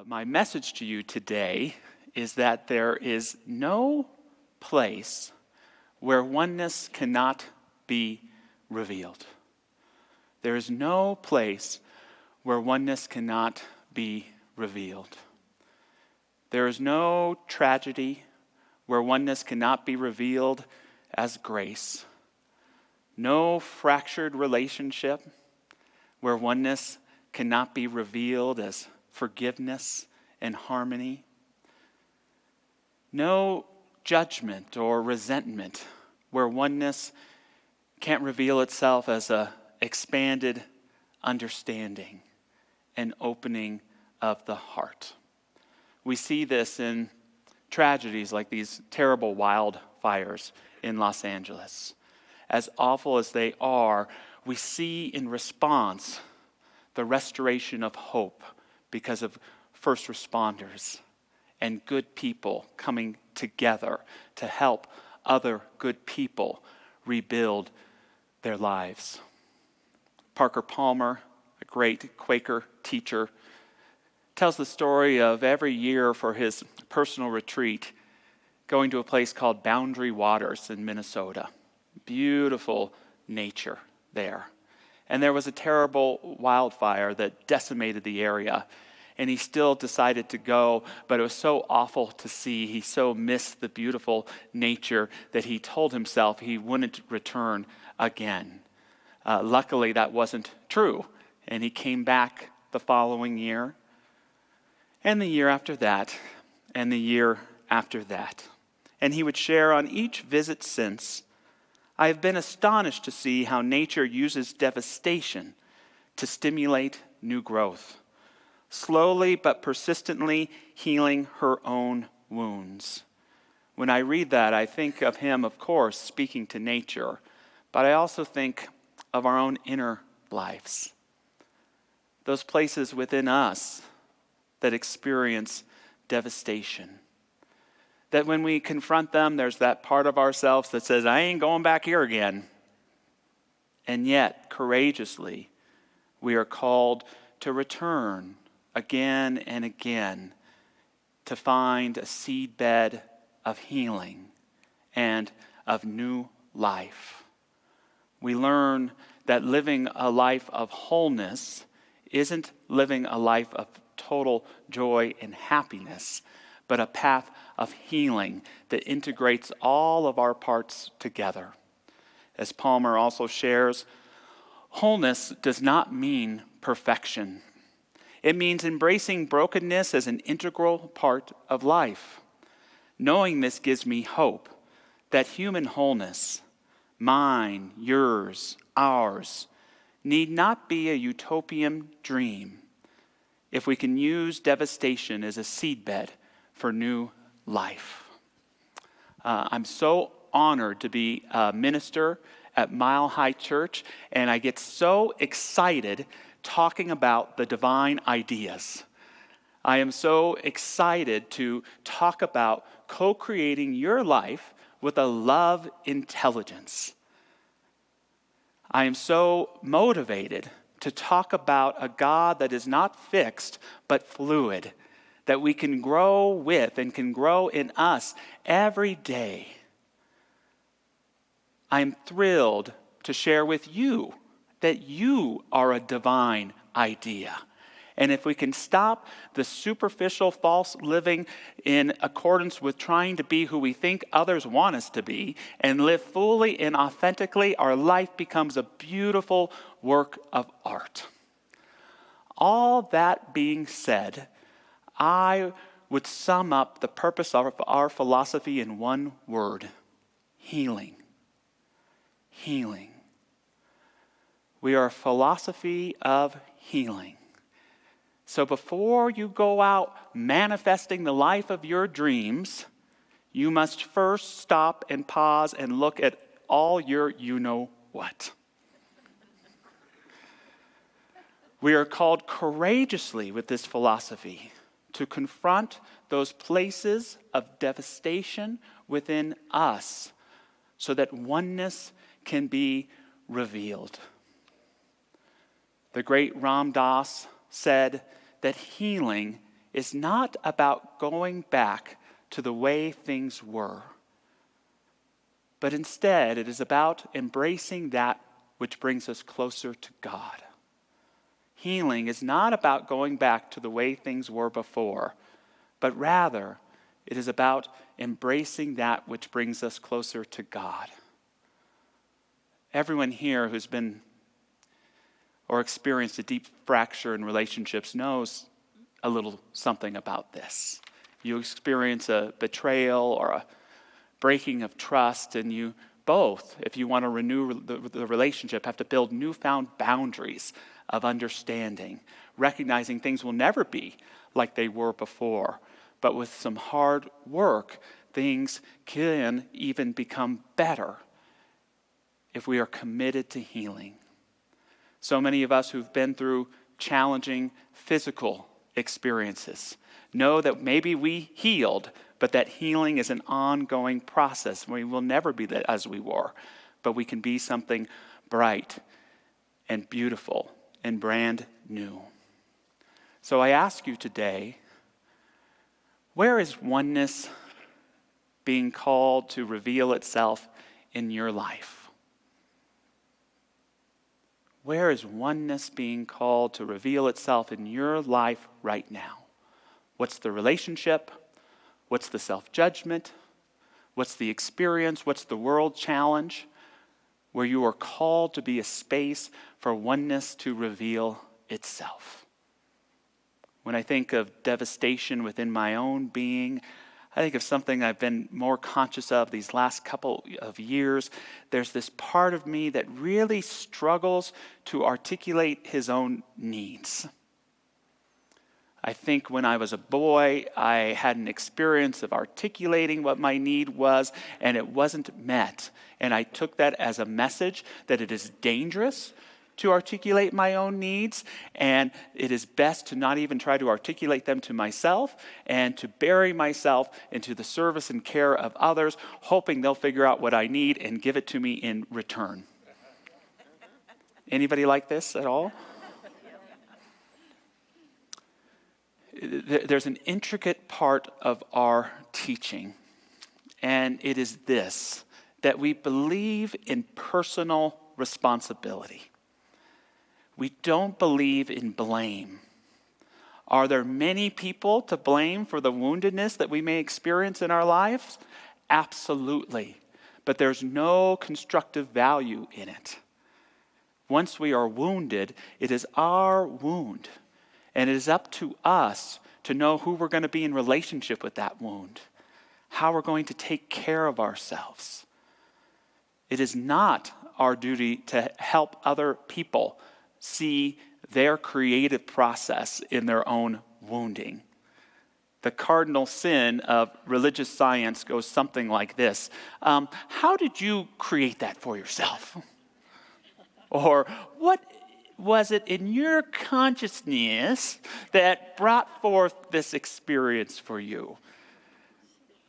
My message to you today is that there is no place where oneness cannot be revealed. There is no place where oneness cannot be revealed. There is no tragedy where oneness cannot be revealed as grace. No fractured relationship where oneness cannot be revealed as forgiveness and harmony. No judgment or resentment where oneness can't reveal itself as an expanded understanding and opening of the heart. We see this in tragedies like these terrible wildfires in Los Angeles. As awful as they are, we see in response the restoration of hope because of first responders and good people coming together to help other good people rebuild their lives. Parker Palmer, a great Quaker teacher, tells the story of every year for his personal retreat going to a place called Boundary Waters in Minnesota. Beautiful nature there. And there was a terrible wildfire that decimated the area. And he still decided to go, but it was so awful to see. He so missed the beautiful nature that he told himself he wouldn't return again. Luckily, that wasn't true. And he came back the following year, and the year after that, and the year after that. And he would share on each visit since, I have been astonished to see how nature uses devastation to stimulate new growth, slowly but persistently healing her own wounds. When I read that, I think of him, of course, speaking to nature, but I also think of our own inner lives, those places within us that experience devastation. That when we confront them, there's that part of ourselves that says, I ain't going back here again. And yet, courageously, we are called to return again and again to find a seedbed of healing and of new life. We learn that living a life of wholeness isn't living a life of total joy and happiness, but a path of healing that integrates all of our parts together. As Palmer also shares, wholeness does not mean perfection. It means embracing brokenness as an integral part of life. Knowing this gives me hope that human wholeness, mine, yours, ours, need not be a utopian dream if we can use devastation as a seedbed for new life. I'm so honored to be a minister at Mile High Church, and I get so excited talking about the divine ideas. I am so excited to talk about co-creating your life with a love intelligence. I am so motivated to talk about a God that is not fixed but fluid, that we can grow with and can grow in us every day. I am thrilled to share with you that you are a divine idea. And if we can stop the superficial false living in accordance with trying to be who we think others want us to be and live fully and authentically, our life becomes a beautiful work of art. All that being said, I would sum up the purpose of our philosophy in one word: healing. Healing. We are a philosophy of healing. So before you go out manifesting the life of your dreams, you must first stop and pause and look at all your you-know-what. We are called courageously with this philosophy to confront those places of devastation within us so that oneness can be revealed. The great Ram Dass said that healing is not about going back to the way things were, but instead it is about embracing that which brings us closer to God. Healing is not about going back to the way things were before, but rather it is about embracing that which brings us closer to God. Everyone here who's been or experienced a deep fracture in relationships knows a little something about this. You experience a betrayal or a breaking of trust, and you both, if you want to renew the relationship, have to build newfound boundaries of understanding, recognizing things will never be like they were before. But with some hard work, things can even become better if we are committed to healing. So many of us who've been through challenging physical experiences know that maybe we healed, but that healing is an ongoing process. We will never be as we were, but we can be something bright and beautiful and brand new. So I ask you today, where is oneness being called to reveal itself in your life? Where is oneness being called to reveal itself in your life right now? What's the relationship? What's the self-judgment? What's the experience? What's the world challenge where you are called to be a space for oneness to reveal itself? When I think of devastation within my own being, I think of something I've been more conscious of these last couple of years. There's this part of me that really struggles to articulate his own needs. I think when I was a boy, I had an experience of articulating what my need was, and it wasn't met. And I took that as a message that it is dangerous to articulate my own needs, and it is best to not even try to articulate them to myself and to bury myself into the service and care of others, hoping they'll figure out what I need and give it to me in return. Anybody like this at all? There's an intricate part of our teaching, and it is this, that we believe in personal responsibility. We don't believe in blame. Are there many people to blame for the woundedness that we may experience in our lives? Absolutely. But there's no constructive value in it. Once we are wounded, it is our wound. And it is up to us to know who we're going to be in relationship with that wound, how we're going to take care of ourselves. It is not our duty to help other people see their creative process in their own wounding. The cardinal sin of religious science goes something like this. How did you create that for yourself? Or what was it in your consciousness that brought forth this experience for you?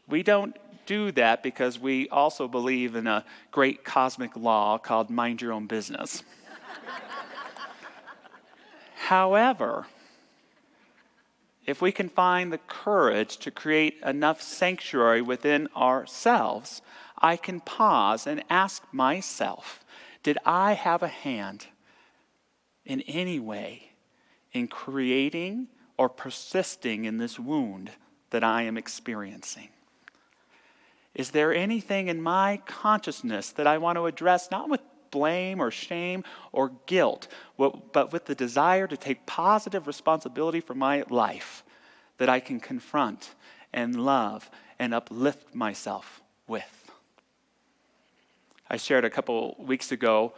We don't do that because we also believe in a great cosmic law called mind your own business. However, if we can find the courage to create enough sanctuary within ourselves, I can pause and ask myself, did I have a hand in any way in creating or persisting in this wound that I am experiencing? Is there anything in my consciousness that I want to address, not with blame or shame or guilt, but with the desire to take positive responsibility for my life that I can confront and love and uplift myself with? I shared a couple weeks ago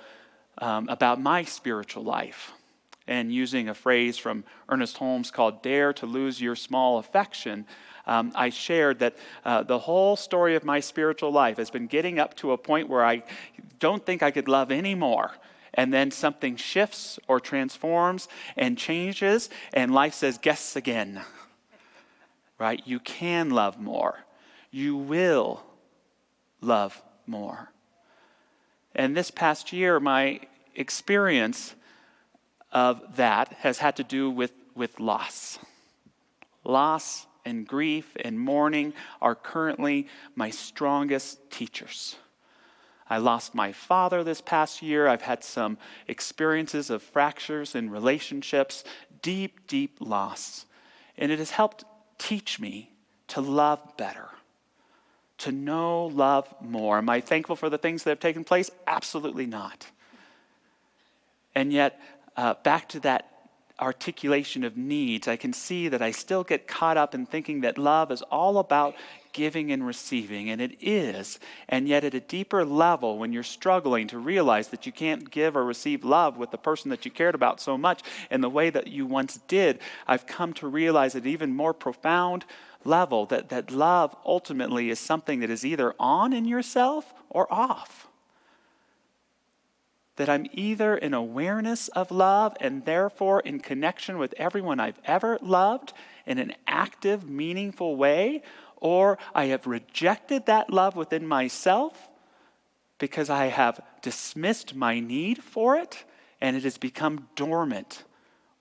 about my spiritual life, and using a phrase from Ernest Holmes called "dare to lose your small affection," I shared that the whole story of my spiritual life has been getting up to a point where I don't think I could love anymore. And then something shifts or transforms and changes, and life says, guess again. Right? You can love more. You will love more. And this past year, my experience of that has had to do with loss. Loss and grief and mourning are currently my strongest teachers. I lost my father this past year. I've had some experiences of fractures in relationships, deep, deep loss. And it has helped teach me to love better, to know love more. Am I thankful for the things that have taken place? Absolutely not. And yet, back to that articulation of needs, I can see that I still get caught up in thinking that love is all about giving and receiving, and it is. And yet at a deeper level, when you're struggling to realize that you can't give or receive love with the person that you cared about so much in the way that you once did, I've come to realize at an even more profound level that love ultimately is something that is either on in yourself or off. That I'm either in awareness of love and therefore in connection with everyone I've ever loved in an active, meaningful way, or I have rejected that love within myself because I have dismissed my need for it and it has become dormant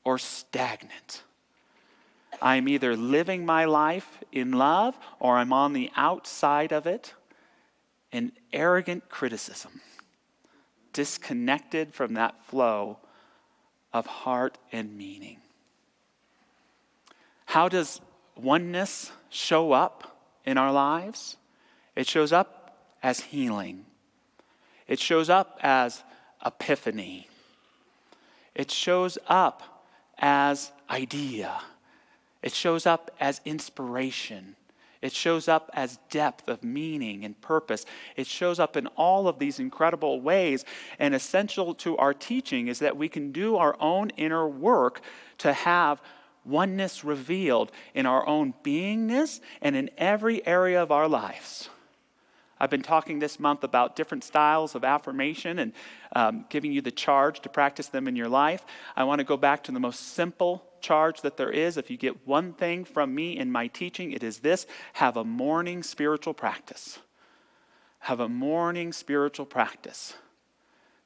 or stagnant. I'm either living my life in love or I'm on the outside of it in arrogant criticism, disconnected from that flow of heart and meaning. How does oneness show up in our lives? It shows up as healing. It shows up as epiphany. It shows up as idea. It shows up as inspiration. It shows up as depth of meaning and purpose. It shows up in all of these incredible ways. And essential to our teaching is that we can do our own inner work to have oneness revealed in our own beingness and in every area of our lives. I've been talking this month about different styles of affirmation and giving you the charge to practice them in your life. I want to go back to the most simple charge that there is. If you get one thing from me in my teaching, it is this: have a morning spiritual practice. Have a morning spiritual practice.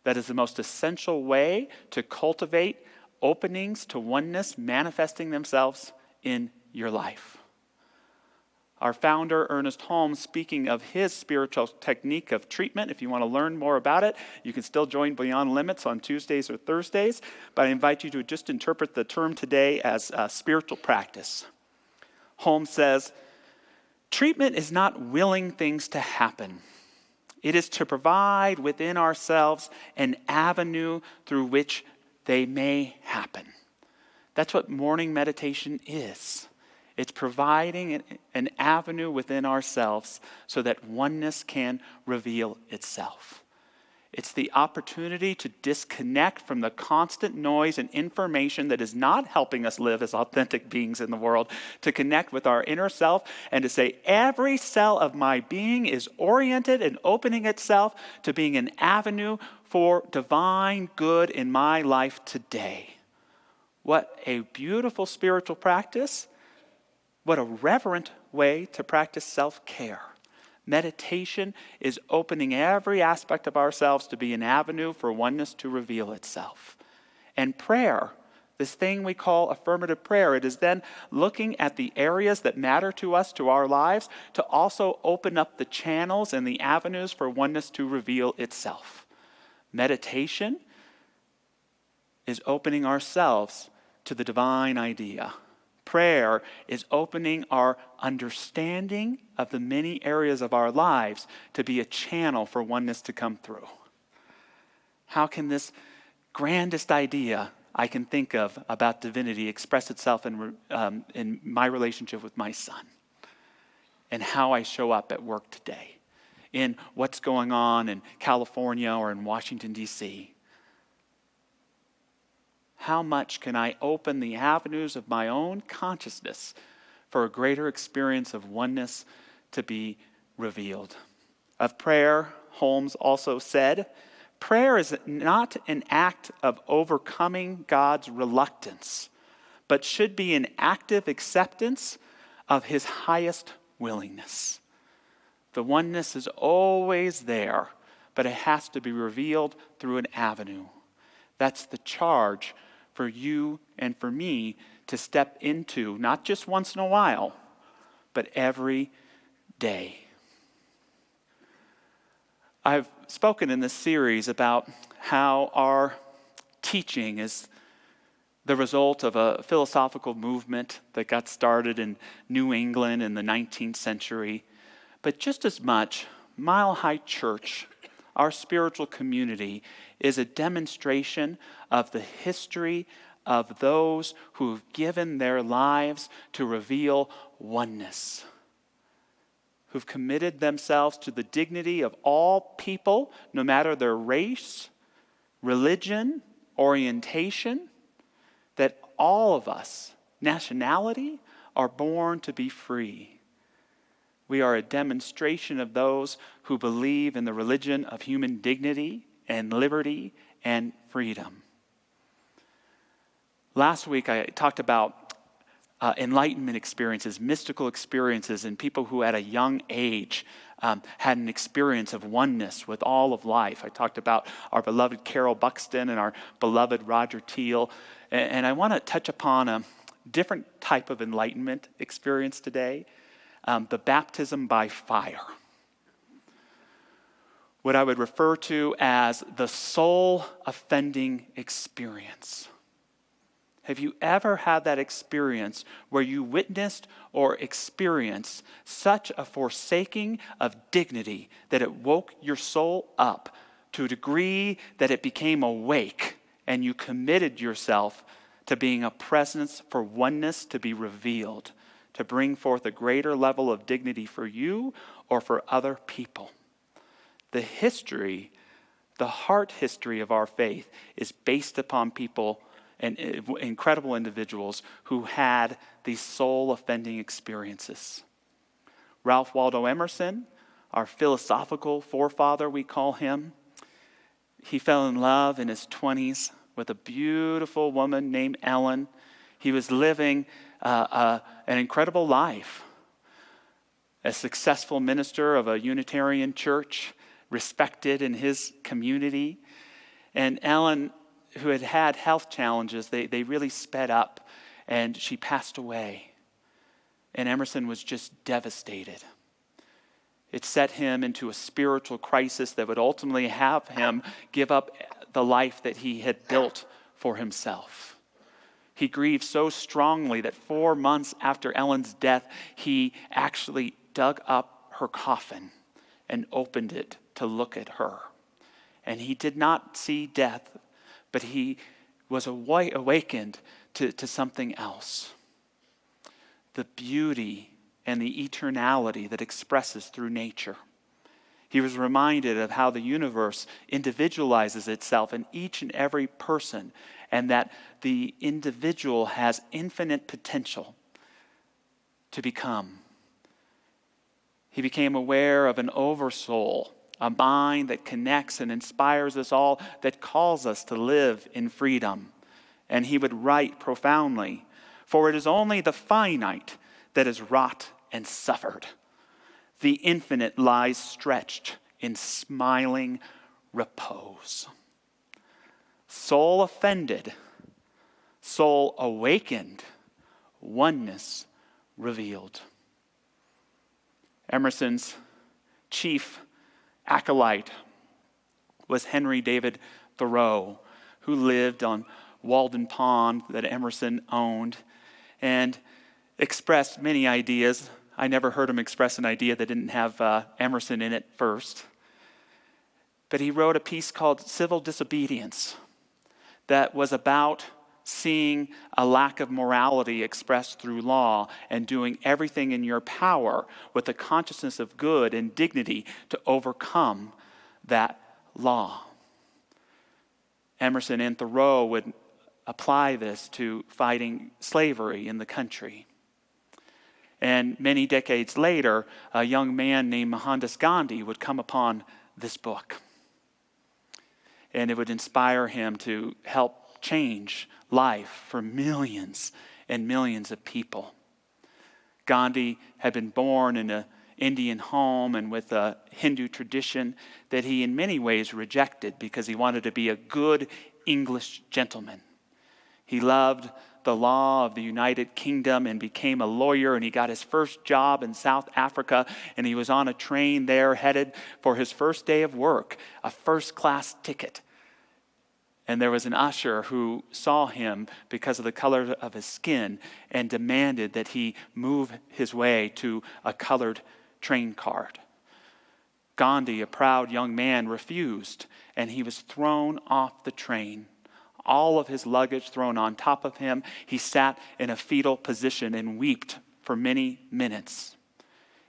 That is the most essential way to cultivate openings to oneness manifesting themselves in your life. Our founder, Ernest Holmes, speaking of his spiritual technique of treatment, if you want to learn more about it, you can still join Beyond Limits on Tuesdays or Thursdays, but I invite you to just interpret the term today as spiritual practice. Holmes says, treatment is not willing things to happen. It is to provide within ourselves an avenue through which they may happen. That's what morning meditation is. It's providing an avenue within ourselves so that oneness can reveal itself. It's the opportunity to disconnect from the constant noise and information that is not helping us live as authentic beings in the world, to connect with our inner self and to say, every cell of my being is oriented and opening itself to being an avenue for divine good in my life today. What a beautiful spiritual practice. What a reverent way to practice self-care. Meditation is opening every aspect of ourselves to be an avenue for oneness to reveal itself. And prayer, this thing we call affirmative prayer, it is then looking at the areas that matter to us, to our lives, to also open up the channels and the avenues for oneness to reveal itself. Meditation is opening ourselves to the divine idea. Prayer is opening our understanding of the many areas of our lives to be a channel for oneness to come through. How can this grandest idea I can think of about divinity express itself in my relationship with my son and how I show up at work today, in what's going on in California or in Washington, D.C.? How much can I open the avenues of my own consciousness for a greater experience of oneness to be revealed? Of prayer, Holmes also said, prayer is not an act of overcoming God's reluctance, but should be an active acceptance of his highest willingness. The oneness is always there, but it has to be revealed through an avenue. That's the charge for you and for me to step into, not just once in a while, but every day. I've spoken in this series about how our teaching is the result of a philosophical movement that got started in New England in the 19th century. But just as much, Mile High Church, our spiritual community, is a demonstration of the history of those who have given their lives to reveal oneness, who've committed themselves to the dignity of all people, no matter their race, religion, orientation, that all of us, nationality, are born to be free. We are a demonstration of those who believe in the religion of human dignity and liberty and freedom. Last week I talked about enlightenment experiences, mystical experiences, and people who at a young age had an experience of oneness with all of life. I talked about our beloved Carol Buxton and our beloved Roger Teal. And I want to touch upon a different type of enlightenment experience today, the baptism by fire. What I would refer to as the soul-offending experience. Have you ever had that experience where you witnessed or experienced such a forsaking of dignity that it woke your soul up to a degree that it became awake and you committed yourself to being a presence for oneness to be revealed, to bring forth a greater level of dignity for you or for other people? The history, the heart history of our faith is based upon people and incredible individuals who had these soul-offending experiences. Ralph Waldo Emerson, our philosophical forefather, we call him, he fell in love in his 20s with a beautiful woman named Ellen. He was living an incredible life. A successful minister of a Unitarian church, respected in his community. And Ellen, who had had health challenges, they really sped up, and she passed away. And Emerson was just devastated. It set him into a spiritual crisis that would ultimately have him give up the life that he had built for himself. He grieved so strongly that 4 months after Ellen's death, he actually dug up her coffin and opened it to look at her. And he did not see death, but he was awakened to something else. The beauty and the eternality that expresses through nature. He was reminded of how the universe individualizes itself in each and every person, and that the individual has infinite potential to become. He became aware of an oversoul, a mind that connects and inspires us all, that calls us to live in freedom. And he would write profoundly, "For it is only the finite that is wrought and suffered. The infinite lies stretched in smiling repose." Soul offended, soul awakened, oneness revealed. Emerson's chief acolyte was Henry David Thoreau, who lived on Walden Pond that Emerson owned and expressed many ideas. I never heard him express an idea that didn't have Emerson in it first. But he wrote a piece called Civil Disobedience that was about seeing a lack of morality expressed through law and doing everything in your power with a consciousness of good and dignity to overcome that law. Emerson and Thoreau would apply this to fighting slavery in the country. And many decades later, a young man named Mohandas Gandhi would come upon this book. And it would inspire him to help change life for millions and millions of people. Gandhi had been born in an Indian home and with a Hindu tradition that he in many ways rejected because he wanted to be a good English gentleman. He loved the law of the United Kingdom and became a lawyer, and he got his first job in South Africa, and he was on a train there headed for his first day of work, a first-class ticket. And there was an usher who saw him because of the color of his skin and demanded that he move his way to a colored train card. Gandhi, a proud young man, refused, and he was thrown off the train. All of his luggage thrown on top of him. He sat in a fetal position and wept for many minutes.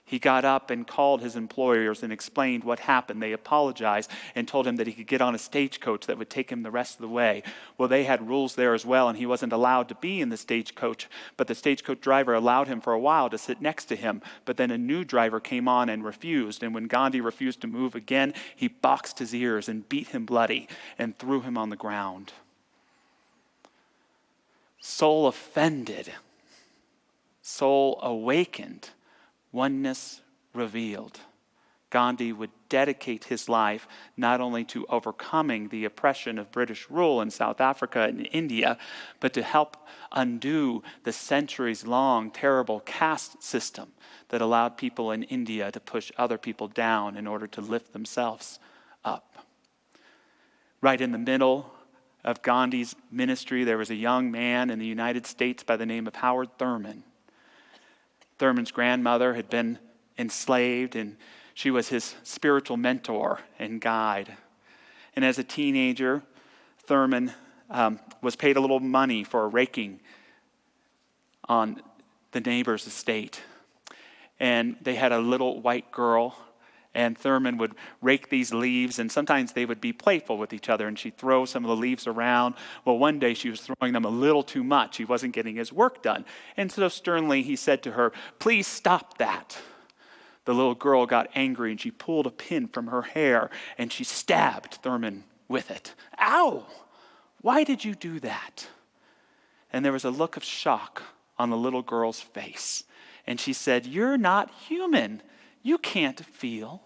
He got up and called his employers and explained what happened. They apologized and told him that he could get on a stagecoach that would take him the rest of the way. Well, they had rules there as well, and he wasn't allowed to be in the stagecoach, but the stagecoach driver allowed him for a while to sit next to him. But then a new driver came on and refused, and when Gandhi refused to move again, he boxed his ears and beat him bloody and threw him on the ground. Soul offended, soul awakened, oneness revealed. Gandhi would dedicate his life not only to overcoming the oppression of British rule in South Africa and India, but to help undo the centuries-long terrible caste system that allowed people in India to push other people down in order to lift themselves up. Right in the middle of Gandhi's ministry, there was a young man in the United States by the name of Howard Thurman. Thurman's grandmother had been enslaved, and she was his spiritual mentor and guide. And as a teenager, Thurman was paid a little money for raking on the neighbor's estate. And they had a little white girl, and Thurman would rake these leaves, and sometimes they would be playful with each other, and she'd throw some of the leaves around. Well, one day she was throwing them a little too much. He wasn't getting his work done. And so sternly he said to her, "Please stop that." The little girl got angry, and she pulled a pin from her hair, and she stabbed Thurman with it. "Ow! Why did you do that?" And there was a look of shock on the little girl's face. And she said, "You're not human. You can't feel."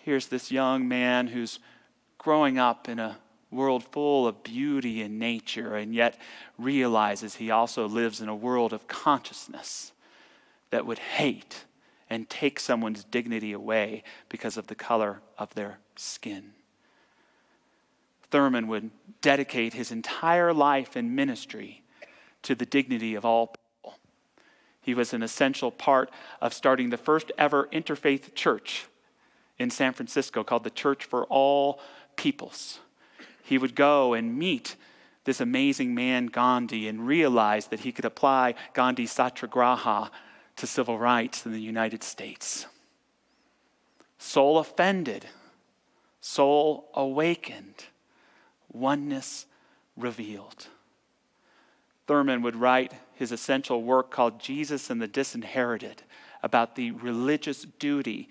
Here's this young man who's growing up in a world full of beauty and nature, and yet realizes he also lives in a world of consciousness that would hate and take someone's dignity away because of the color of their skin. Thurman would dedicate his entire life and ministry to the dignity of all people. He was an essential part of starting the first ever interfaith church in San Francisco called the Church for All Peoples. He would go and meet this amazing man Gandhi and realize that he could apply Gandhi's satyagraha to civil rights in the United States. Soul offended, soul awakened, oneness revealed. Thurman would write his essential work called Jesus and the Disinherited about the religious duty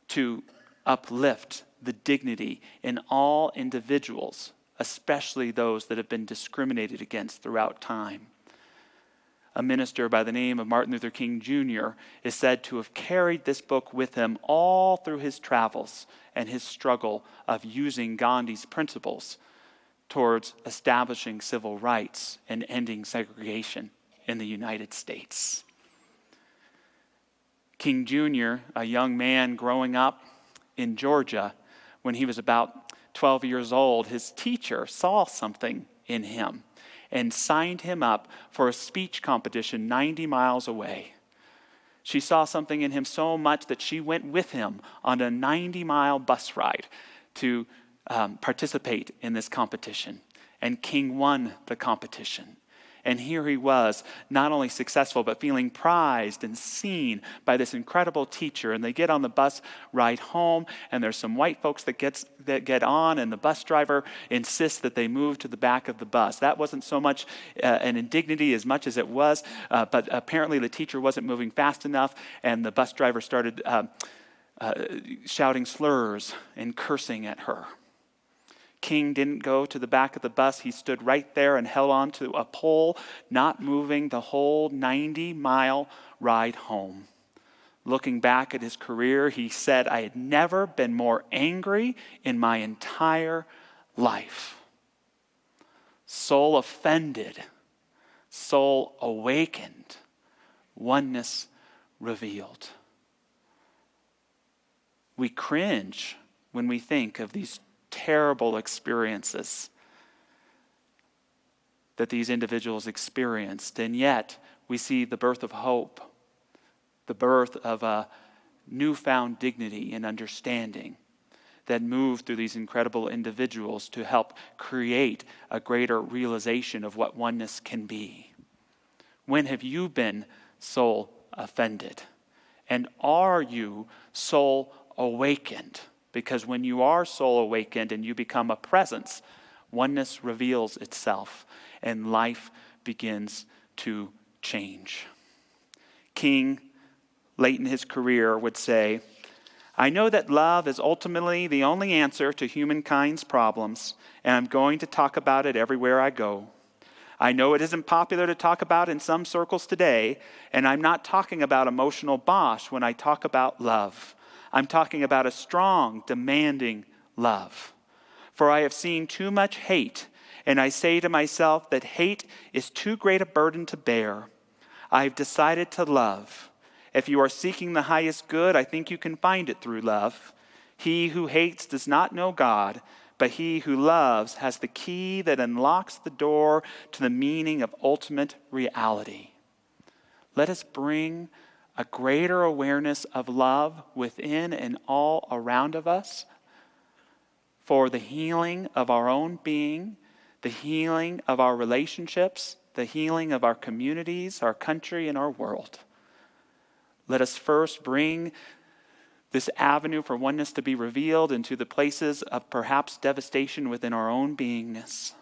to uplift the dignity in all individuals, especially those that have been discriminated against throughout time. A minister by the name of Martin Luther King Jr. is said to have carried this book with him all through his travels and his struggle of using Gandhi's principles towards establishing civil rights and ending segregation in the United States. King Jr., a young man growing up in Georgia, when he was about 12 years old, his teacher saw something in him and signed him up for a speech competition 90 miles away. She saw something in him so much that she went with him on a 90-mile bus ride to participate in this competition. And King won the competition. And here he was, not only successful, but feeling prized and seen by this incredible teacher. And they get on the bus ride home, and there's some white folks that get on, and the bus driver insists that they move to the back of the bus. That wasn't so much an indignity as much as it was, but apparently the teacher wasn't moving fast enough, and the bus driver started shouting slurs and cursing at her. King didn't go to the back of the bus. He stood right there and held on to a pole, not moving the whole 90-mile ride home. Looking back at his career, he said, "I had never been more angry in my entire life." Soul offended, soul awakened, oneness revealed. We cringe when we think of these terrible experiences that these individuals experienced, and yet we see the birth of hope, the birth of a newfound dignity and understanding that moved through these incredible individuals to help create a greater realization of what oneness can be. When have you been soul offended? And are you soul awakened? Because when you are soul awakened and you become a presence, oneness reveals itself and life begins to change. King, late in his career, would say, "I know that love is ultimately the only answer to humankind's problems, and I'm going to talk about it everywhere I go. I know it isn't popular to talk about in some circles today, and I'm not talking about emotional bosh when I talk about love. I'm talking about a strong, demanding love. For I have seen too much hate, and I say to myself that hate is too great a burden to bear. I've decided to love. If you are seeking the highest good, I think you can find it through love. He who hates does not know God, but he who loves has the key that unlocks the door to the meaning of ultimate reality." Let us bring a greater awareness of love within and all around of us for the healing of our own being, the healing of our relationships, the healing of our communities, our country, and our world. Let us first bring this avenue for oneness to be revealed into the places of perhaps devastation within our own beingness,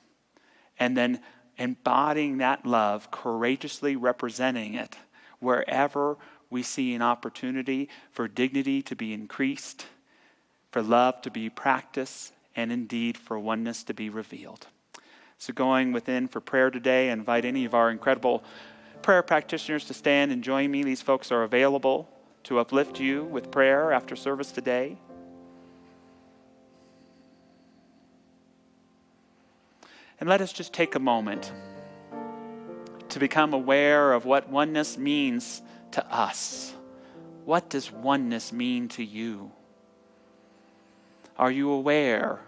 and then embodying that love, courageously representing it wherever we see an opportunity for dignity to be increased, for love to be practiced, and indeed for oneness to be revealed. So going within for prayer today, I invite any of our incredible prayer practitioners to stand and join me. These folks are available to uplift you with prayer after service today. And let us just take a moment to become aware of what oneness means to us. What does oneness mean to you? Are you aware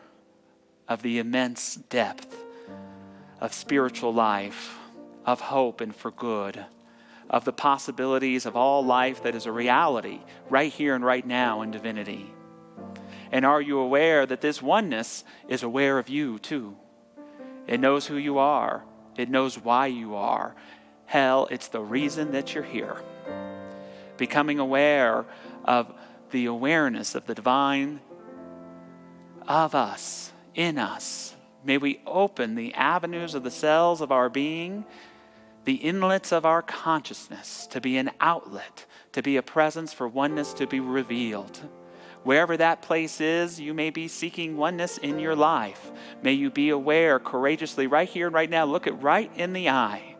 of the immense depth of spiritual life, of hope and for good, of the possibilities of all life that is a reality right here and right now in divinity? And are you aware that this oneness is aware of you too? It knows who you are. It knows why you are. Hell, it's the reason that you're here. Becoming aware of the awareness of the divine of us, in us. May we open the avenues of the cells of our being, the inlets of our consciousness, to be an outlet, to be a presence for oneness to be revealed. Wherever that place is, you may be seeking oneness in your life. May you be aware courageously right here and right now. Look it right in the eye.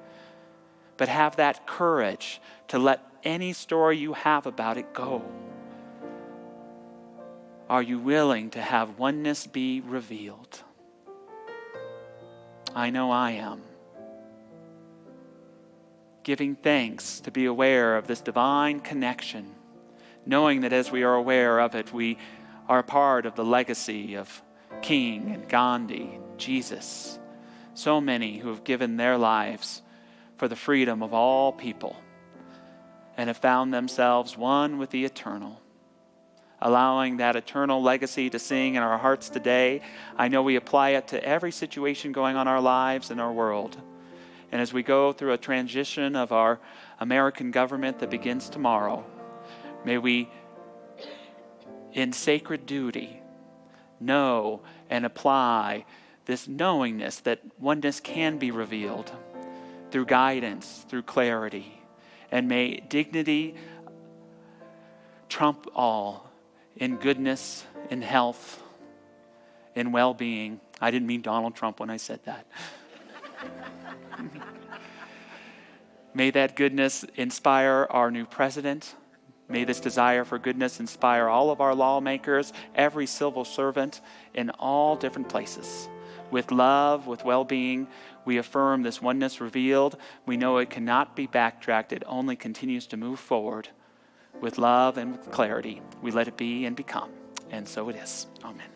But have that courage to let any story you have about it go. Are you willing to have oneness be revealed? I know I am. Giving thanks to be aware of this divine connection, knowing that as we are aware of it, we are a part of the legacy of King and Gandhi, Jesus, so many who have given their lives for the freedom of all people and have found themselves one with the eternal. Allowing that eternal legacy to sing in our hearts today, I know we apply it to every situation going on in our lives and our world. And as we go through a transition of our American government that begins tomorrow, may we, in sacred duty, know and apply this knowingness that oneness can be revealed through guidance, through clarity. And may dignity trump all in goodness, in health, in well-being. I didn't mean Donald Trump when I said that. May that goodness inspire our new president. May this desire for goodness inspire all of our lawmakers, every civil servant in all different places. With love, with well-being, We affirm this oneness revealed. We know it cannot be backtracked. It only continues to move forward with love and with clarity. We let it be and become. And so it is. Amen.